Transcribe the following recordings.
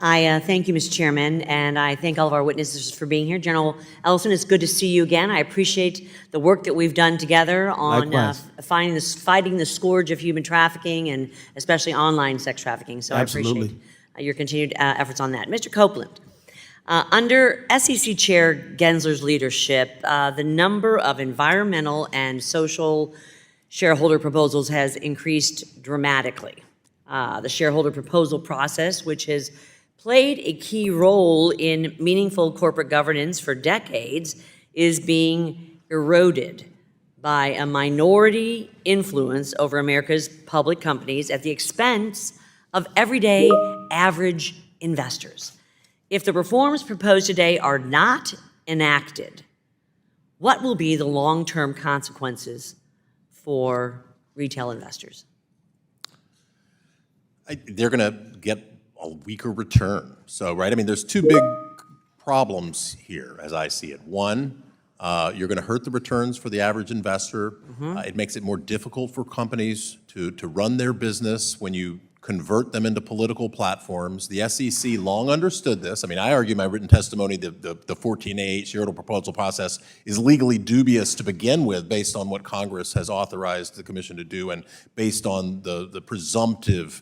I thank you, Mr. Chairman, and I thank all of our witnesses for being here. General Ellison, it's good to see you again. I appreciate the work that we've done together on fighting the scourge of human trafficking and especially online sex trafficking. So Absolutely. I appreciate your continued efforts on that. Mr. Copeland, under SEC Chair Gensler's leadership, the number of environmental and social shareholder proposals has increased dramatically. The shareholder proposal process, which has played a key role in meaningful corporate governance for decades, is being eroded by a minority influence over America's public companies at the expense of everyday average investors. If the reforms proposed today are not enacted, what will be the long-term consequences for retail investors? They're going to get a weaker return. So, right, I mean, there's two big problems here, as I see it. One, you're going to hurt the returns for the average investor. It makes it more difficult for companies to run their business when you convert them into political platforms. The SEC long understood this. I mean, I argue in my written testimony that the 14A shareholder proposal process is legally dubious to begin with based on what Congress has authorized the Commission to do and based on the presumptive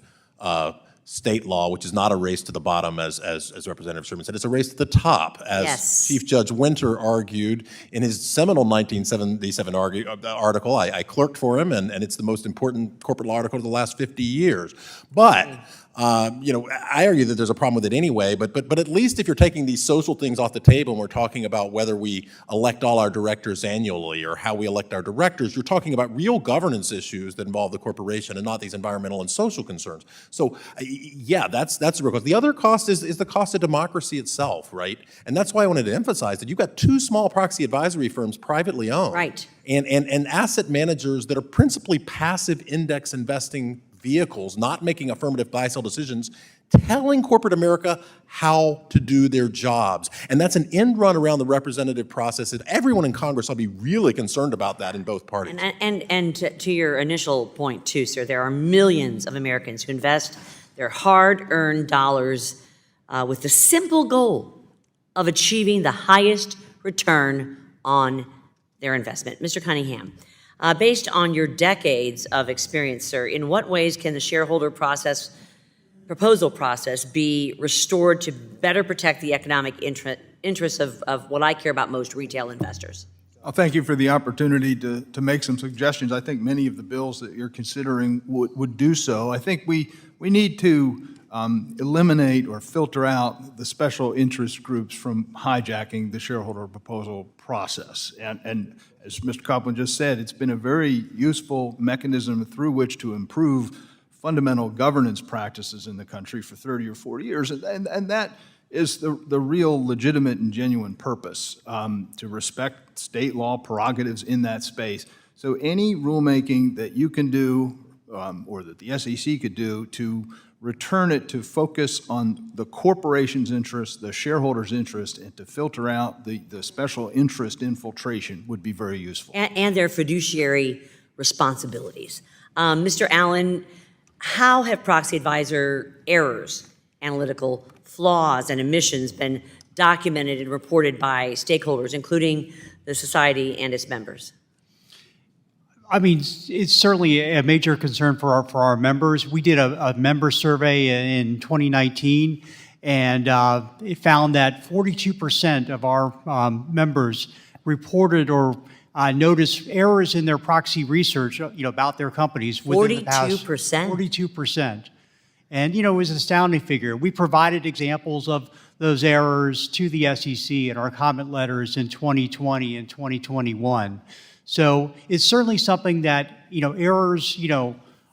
state law, which is not a race to the bottom, as Representative Sherman said. It's a race to the top, as Chief Judge Winter argued in his seminal 1977 article. I clerked for him, and it's the most important corporate law article of the last 50 years. But you know, I argue that there's a problem with it anyway, but at least if you're taking these social things off the table and we're talking about whether we elect all our directors annually or how we elect our directors, you're talking about real governance issues that involve the corporation and not these environmental and social concerns. So yeah, that's the real cost. The other cost is the cost of democracy itself, right? And that's why I wanted to emphasize that you've got two small proxy advisory firms privately owned. Right. And asset managers that are principally passive index investing vehicles, not making affirmative buy-sell decisions, telling corporate America how to do their jobs. And that's an end run around the representative process, and everyone in Congress ought to be really concerned about that in both parties. And to your initial point too, sir, there are millions of Americans who invest their hard-earned dollars with the simple goal of achieving the highest return on their investment. Mr. Cunningham, based on your decades of experience, sir, in what ways can the shareholder proposal process be restored to better protect the economic interests of what I care about most, retail investors? I'll thank you for the opportunity to make some suggestions. I think many of the bills that you're considering would do so. I think we need to eliminate or filter out the special interest groups from hijacking the shareholder proposal process. And as Mr. Copeland just said, it's been a very useful mechanism through which to improve fundamental governance practices in the country for 30 or 40 years. And that is the real legitimate and genuine purpose, to respect state law prerogatives in that space. So any rulemaking that you can do or that the SEC could do to return it to focus on the corporation's interest, the shareholder's interest, and to filter out the special interest infiltration would be very useful. And their fiduciary responsibilities. Mr. Allen, how have proxy advisor errors, analytical flaws, and omissions been documented and reported by stakeholders, including the society and its members? I mean, it's certainly a major concern for our members. We did a member survey in 2019, and it found that 42% of our members reported or noticed errors in their proxy research, about their companies within the past 42%. And it was an astounding figure. We provided examples of those errors to the SEC in our comment letters in 2020 and 2021. So it's certainly something that, errors,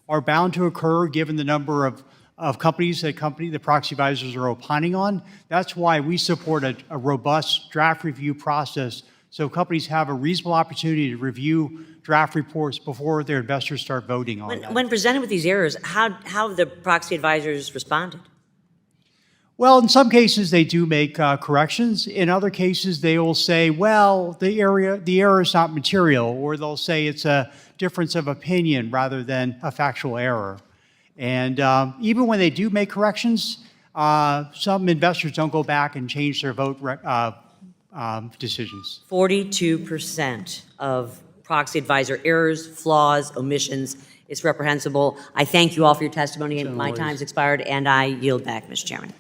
are bound to occur given the number of companies that the proxy advisors are opining on. That's why we support a robust draft review process so companies have a reasonable opportunity to review draft reports before their investors start voting on that. When presented with these errors, how have the proxy advisors responded? Well, in some cases, they do make corrections. In other cases, they will say, well, the error is not material, or they'll say it's a difference of opinion rather than a factual error. And even when they do make corrections, some investors don't go back and change their vote decisions. 42% of proxy advisor errors, flaws, omissions is reprehensible. I thank you all for your testimony, and my time's expired, and I yield back, Mr. Chairman.